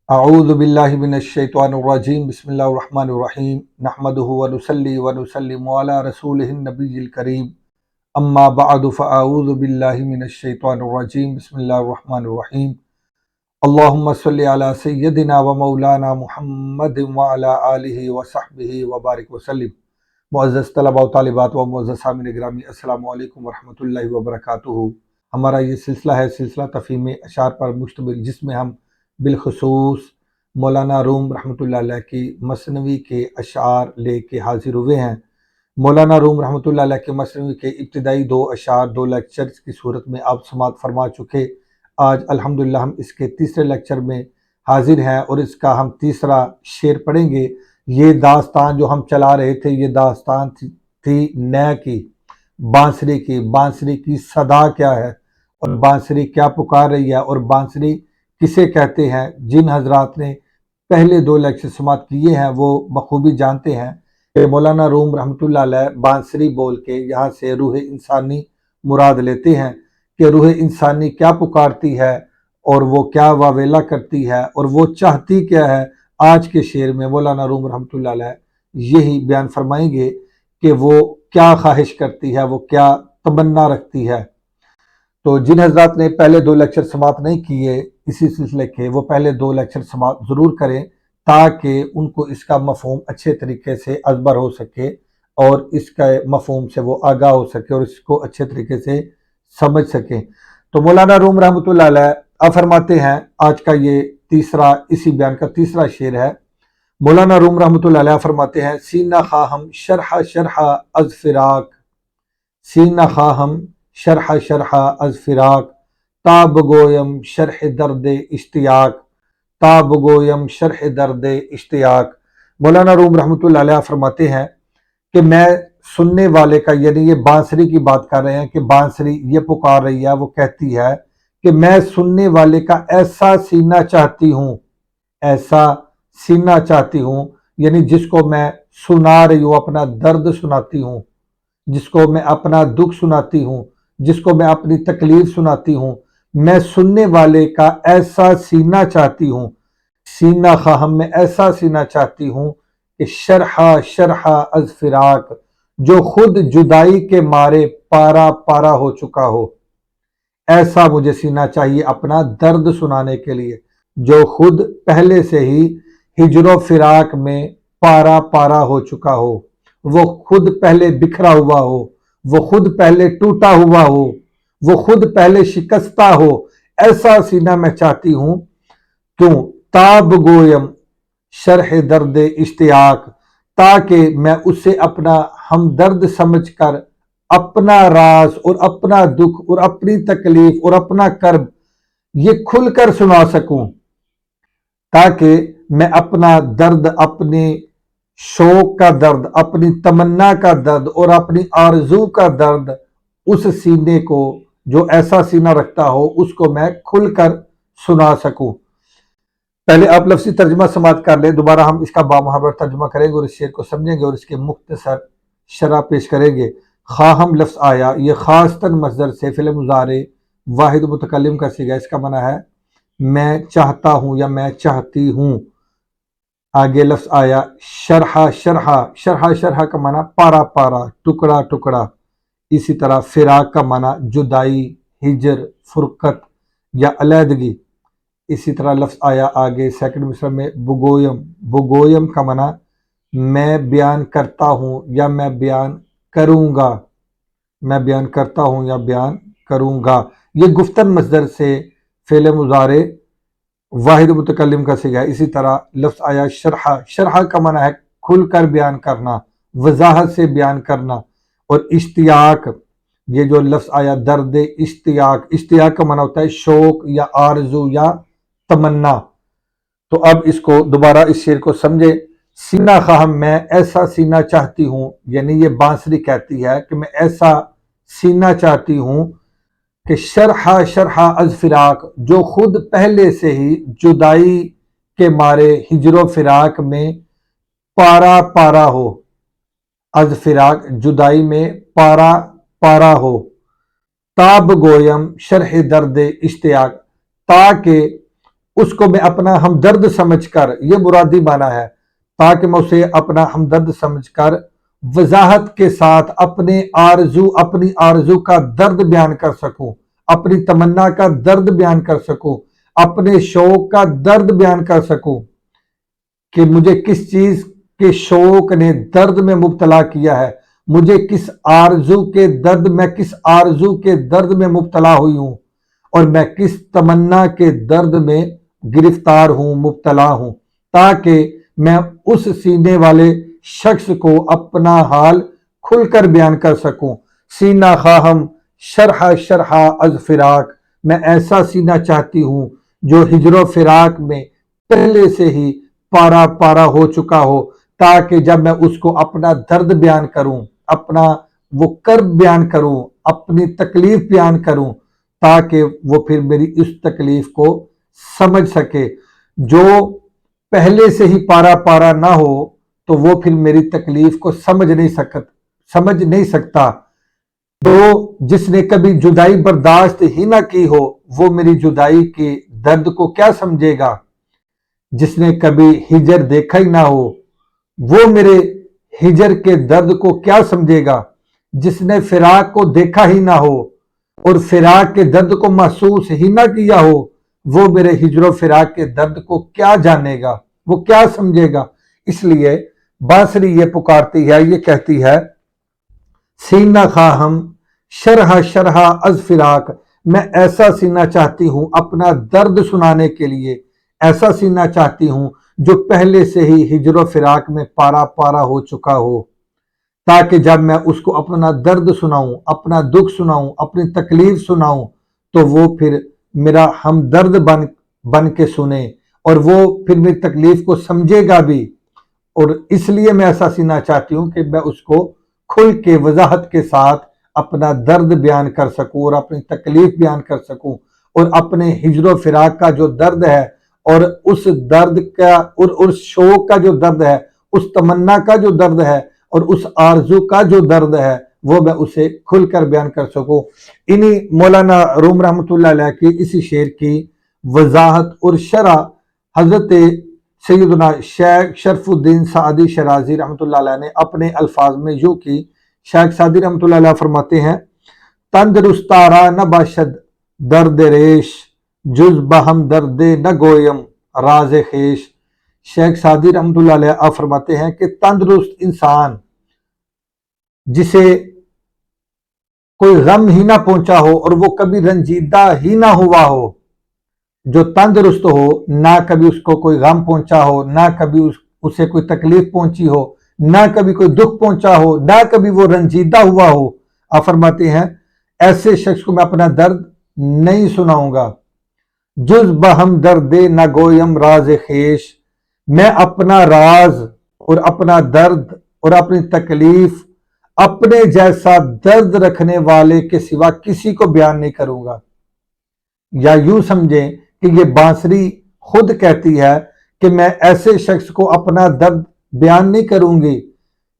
اعوذ باللہ من الشیطان الرجیم بسم اللہ الرحمن الرحیم نحمدہ ونصلی ونسلم علی رسولہ النبی الکریم اما بعد فاعوذ باللہ من الشیطان الرجیم بسم اللہ الرحمن الرحیم اللہم صلی علی سیدنا و مولانا محمد وعلی آلہ وصحبہ وبارک وسلم۔ معزز طلباء و طالبات و معزز سامعین گرامی، السلام علیکم ورحمۃ اللہ وبرکاتہ۔ ہمارا یہ سلسلہ ہے سلسلہ تفہیم اشعار پر مشتمل، جس میں ہم بالخصوص مولانا روم رحمۃ اللہ علیہ کی مثنوی کے اشعار لے کے حاضر ہوئے ہیں۔ مولانا روم رحمۃ اللہ علیہ کے مثنوی کے ابتدائی 2 اشعار 2 لیکچرز کی صورت میں آپ سماعت فرما چکے۔ آج الحمدللہ ہم اس کے تیسرے لیکچر میں حاضر ہیں اور اس کا ہم تیسرا شعر پڑھیں گے۔ یہ داستان جو ہم چلا رہے تھے، یہ داستان تھی نے کی، بانسری کی صدا کیا ہے اور بانسری کیا پکار رہی ہے اور بانسری کسے کہتے ہیں۔ جن حضرات نے پہلے 2 لیکچر سماعت کیے ہیں وہ بخوبی جانتے ہیں کہ مولانا روم رحمۃ اللہ علیہ بانسری بول کے یہاں سے روح انسانی مراد لیتے ہیں کہ روح انسانی کیا پکارتی ہے اور وہ کیا واویلا کرتی ہے اور وہ چاہتی کیا ہے۔ آج کے شعر میں مولانا روم رحمۃ اللہ علیہ یہی بیان فرمائیں گے کہ وہ کیا خواہش کرتی ہے، وہ کیا تمنا رکھتی ہے۔ تو جن حضرات نے پہلے 2 لیکچر سماعت نہیں کیے اسی سلسلے کے، وہ پہلے 2 لیکچر سماعت ضرور کریں تاکہ ان کو اس کا مفہوم اچھے طریقے سے ازبر ہو سکے اور اس کا مفہوم سے وہ آگاہ ہو سکے اور اس کو اچھے طریقے سے سمجھ سکیں۔ تو مولانا روم رحمۃ اللہ علیہ آپ فرماتے ہیں، آج کا یہ تیسرا، اسی بیان کا تیسرا شعر ہے۔ مولانا روم رحمۃ اللہ علیہ فرماتے ہیں، سینہ خواہم شرح شرح از فراق، سینہ خواہم شرح شرح از فراق، تا بگویم شرح درد اشتیاق، تا بگویم شرح درد اشتیاق۔ مولانا روم رحمۃ اللہ علیہ فرماتے ہیں کہ میں سننے والے کا، یعنی یہ بانسری کی بات کر رہے ہیں کہ بانسری یہ پکار رہی ہے، وہ کہتی ہے کہ میں سننے والے کا ایسا سینہ چاہتی ہوں، ایسا سینہ چاہتی ہوں، یعنی جس کو میں سنا رہی ہوں، اپنا درد سناتی ہوں، جس کو میں اپنا دکھ سناتی ہوں، جس کو میں اپنی تکلیف سناتی ہوں، میں سننے والے کا ایسا سینہ چاہتی ہوں، سینہ خواہم میں ایسا سینہ چاہتی ہوں کہ شرح شرح از فراق، جو خود جدائی کے مارے پارا پارا ہو چکا ہو۔ ایسا مجھے سینہ چاہیے اپنا درد سنانے کے لیے، جو خود پہلے سے ہی ہجر و فراق میں پارا پارا ہو چکا ہو، وہ خود پہلے بکھرا ہوا ہو، وہ خود پہلے ٹوٹا ہوا ہو، وہ خود پہلے شکستہ ہو۔ ایسا سینہ میں چاہتی ہوں، کیوں؟ تاب گویم شرح درد اشتیاق، تاکہ میں اسے اپنا ہمدرد سمجھ کر اپنا راز اور اپنا دکھ اور اپنی تکلیف اور اپنا کرب یہ کھل کر سنا سکوں، تاکہ میں اپنا درد، اپنے شوق کا درد، اپنی تمنا کا درد اور اپنی آرزو کا درد اس سینے کو جو ایسا سینہ رکھتا ہو اس کو میں کھل کر سنا سکوں۔ پہلے آپ لفظی ترجمہ سماعت کر لیں، دوبارہ ہم اس کا بامحاورہ ترجمہ کریں گے اور اس شعر کو سمجھیں گے اور اس کے مختصر شرح پیش کریں گے۔ خواہم لفظ آیا، یہ خاصتاً مصدر سے فعل مضارع واحد متکلم کا صیغہ، اس کا معنی ہے میں چاہتا ہوں یا میں چاہتی ہوں۔ آگے لفظ آیا شرح شرح، شرح شرح کا معنی پارا پارا، ٹکڑا ٹکڑا۔ اسی طرح فراق کا معنی جدائی، ہجر، فرقت یا علیحدگی۔ اسی طرح لفظ آیا آگے سیکنڈ مصرع میں بگویم، بگویم کا معنی میں بیان کرتا ہوں یا میں بیان کروں گا، میں بیان کرتا ہوں یا بیان کروں گا۔ یہ گفتن مصدر سے فعل مضارع واحد متکلم کا صیغہ ہے۔ اسی طرح لفظ آیا شرح، شرح کا معنی ہے کھل کر بیان کرنا، وضاحت سے بیان کرنا۔ اور اشتیاق، یہ جو لفظ آیا درد اشتیاق، اشتیاق کا معنی ہوتا ہے شوق یا آرزو یا تمنا۔ تو اب اس کو دوبارہ اس شعر کو سمجھے۔ سینہ خواہم میں ایسا سینہ چاہتی ہوں، یعنی یہ بانسری کہتی ہے کہ میں ایسا سینہ چاہتی ہوں کہ شرح شرح از فراق، جو خود پہلے سے ہی جدائی کے مارے ہجر و فراق میں پارا پارا ہو۔ از فراق جدائی میں پارا پارا ہو۔ تاب گویم شرح درد اشتیاق، تاکہ اس کو میں اپنا ہمدرد سمجھ کر، یہ مرادی معنی ہے، تاکہ میں اسے اپنا ہمدرد سمجھ کر وضاحت کے ساتھ اپنی آرزو کا درد بیان کر سکوں، اپنی تمنا کا درد بیان کر سکوں، اپنے شوق کا درد بیان کر سکوں کہ مجھے کس چیز کے شوق نے درد میں مبتلا کیا ہے، مجھے کس آرزو کے درد میں مبتلا ہوئی ہوں، اور میں کس تمنا کے درد میں گرفتار ہوں، مبتلا ہوں، تاکہ میں اس سینے والے شخص کو اپنا حال کھل کر بیان کر سکوں۔ سینہ خواہم شرح از فراق، میں ایسا سینہ چاہتی ہوں جو ہجر و فراق میں پہلے سے ہی پارا ہو چکا ہو، تاکہ جب میں اس کو اپنا درد بیان کروں، اپنا وہ کرب بیان کروں، اپنی تکلیف بیان کروں، تاکہ وہ پھر میری اس تکلیف کو سمجھ سکے۔ جو پہلے سے ہی پارا نہ ہو تو وہ پھر میری تکلیف کو سمجھ نہیں سکتا۔ تو جس نے کبھی جدائی برداشت ہی نہ کی ہو وہ میری جدائی کے درد کو کیا سمجھے گا؟ جس نے کبھی ہجر دیکھا ہی نہ ہو وہ میرے ہجر کے درد کو کیا سمجھے گا؟ جس نے فراق کو دیکھا ہی نہ ہو اور فراق کے درد کو محسوس ہی نہ کیا ہو وہ میرے ہجر و فراق کے درد کو کیا جانے گا، وہ کیا سمجھے گا؟ اس لیے بانسری یہ پکارتی ہے، یہ کہتی ہے، سینہ خواہم شرح از فراق، میں ایسا سینہ چاہتی ہوں اپنا درد سنانے کے لیے، ایسا سینہ چاہتی ہوں جو پہلے سے ہی ہجر و فراق میں پارا ہو چکا ہو، تاکہ جب میں اس کو اپنا درد سناؤں، اپنا دکھ سناؤں، اپنی تکلیف سناؤں تو وہ پھر میرا ہمدرد بن کے سنے اور وہ پھر میری تکلیف کو سمجھے گا بھی۔ اور اس لیے میں ایسا سینہ چاہتی ہوں کہ میں اس کو کھل کے وضاحت کے ساتھ اپنا درد بیان کر سکوں اور اپنی تکلیف بیان کر سکوں، اور اپنے ہجر و فراق کا جو درد ہے اور اس درد کا اور اس شوق کا جو درد ہے، اس تمنا کا جو درد ہے اور اس آرزو کا جو درد ہے وہ میں اسے کھل کر بیان کر سکوں۔ انہی مولانا روم رحمۃ اللہ علیہ کی اسی شعر کی وضاحت اور شرح حضرت سیدنا شیخ شرف الدین سعدی شرازی رحمۃ اللہ علیہ نے اپنے الفاظ میں یوں کی۔ شیخ سعدی رحمۃ اللہ علیہ فرماتے ہیں، تندرستارا نہ باشد درد ریش، جز بہم درد نہ گویم راز خیش۔ شیخ سعدی رحمۃ اللہ علیہ فرماتے ہیں کہ تندرست انسان جسے کوئی غم ہی نہ پہنچا ہو اور وہ کبھی رنجیدہ ہی نہ ہوا ہو، جو تندرست ہو، نہ کبھی اس کو کوئی غم پہنچا ہو، نہ کبھی اسے کوئی تکلیف پہنچی ہو، نہ کبھی کوئی دکھ پہنچا ہو، نہ کبھی وہ رنجیدہ ہوا ہو، آپ فرماتے ہیں ایسے شخص کو میں اپنا درد نہیں سناؤں گا۔ جز بہم درد نہ گویم راز خیش، میں اپنا راز اور اپنا درد اور اپنی تکلیف اپنے جیسا درد رکھنے والے کے سوا کسی کو بیان نہیں کروں گا۔ یا یوں سمجھیں کہ یہ بانسری خود کہتی ہے کہ میں ایسے شخص کو اپنا درد بیان نہیں کروں گی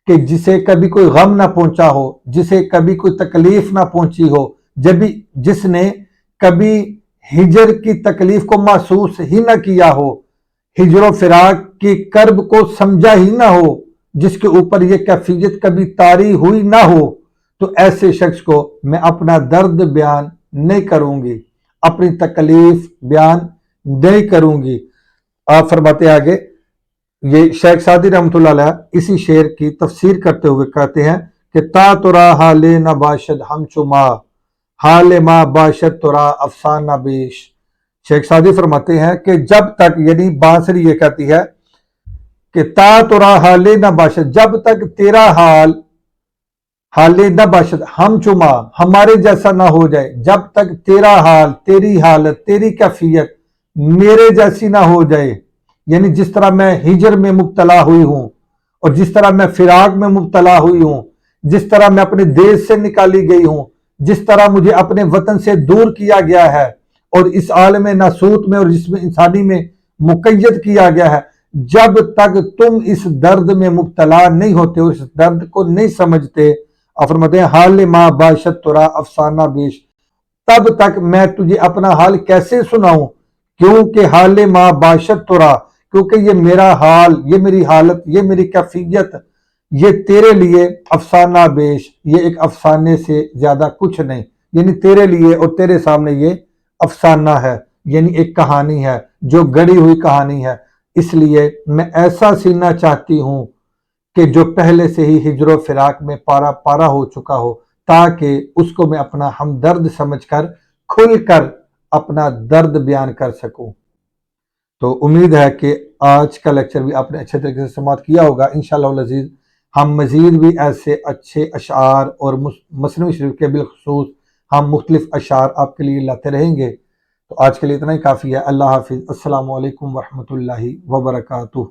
کہ جسے کبھی کوئی غم نہ پہنچا ہو، جسے کبھی کوئی تکلیف نہ پہنچی ہو، جس نے کبھی ہجر کی تکلیف کو محسوس ہی نہ کیا ہو، ہجر و فراق کی کرب کو سمجھا ہی نہ ہو، جس کے اوپر یہ کیفیت کبھی طاری ہوئی نہ ہو، تو ایسے شخص کو میں اپنا درد بیان نہیں کروں گی، اپنی تکلیف بیان نہیں کروں گی۔ آپ فرماتے آگے، یہ شیخ سعدی رحمۃ اللہ علیہ اسی شعر کی تفسیر کرتے ہوئے کہتے ہیں کہ تا ترا حال نہ باشد ہم چما، حال ما باشد ترا افسانہ بیش۔ شیخ سعدی فرماتے ہیں کہ جب تک، یعنی بانسری یہ کہتی ہے کہ تا ترا حال نہ باشد، جب تک تیرا حال نہ باشد ہم چما، ہمارے جیسا نہ ہو جائے، جب تک تیرا حال، تیری حالت، تیری کیفیت میرے جیسی نہ ہو جائے، یعنی جس طرح میں ہجر میں مبتلا ہوئی ہوں اور جس طرح میں فراق میں مبتلا ہوئی ہوں، جس طرح میں اپنے دیش سے نکالی گئی ہوں، جس طرح مجھے اپنے وطن سے دور کیا گیا ہے اور اس عالم ناسوت میں اور جسم انسانی میں مقید کیا گیا ہے، جب تک تم اس درد میں مبتلا نہیں ہوتے اور اس درد کو نہیں سمجھتے، فرماتے ہیں حال ما باشد ترا افسانہ بیش، تب تک میں تجھے اپنا حال کیسے سناؤں کیونکہ حال ما باشت ترا، کیونکہ یہ میرا حال، یہ میری حالت، یہ میری کیفیت، یہ تیرے لیے افسانہ بیش، یہ ایک افسانے سے زیادہ کچھ نہیں، یعنی تیرے لیے اور تیرے سامنے یہ افسانہ ہے، یعنی ایک کہانی ہے جو گڑی ہوئی کہانی ہے۔ اس لیے میں ایسا سینہ چاہتی ہوں کہ جو پہلے سے ہی ہجر و فراق میں پارا پارا ہو چکا ہو، تاکہ اس کو میں اپنا ہمدرد سمجھ کر کھل کر اپنا درد بیان کر سکوں۔ تو امید ہے کہ آج کا لیکچر بھی آپ نے اچھے طریقے سے سماعت کیا ہوگا۔ انشاءاللہ العزیز ہم مزید بھی ایسے اچھے اشعار اور مثنوی شریف کے بالخصوص ہم مختلف اشعار آپ کے لیے لاتے رہیں گے۔ تو آج کے لیے اتنا ہی کافی ہے۔ اللہ حافظ۔ السلام علیکم ورحمۃ اللہ وبرکاتہ۔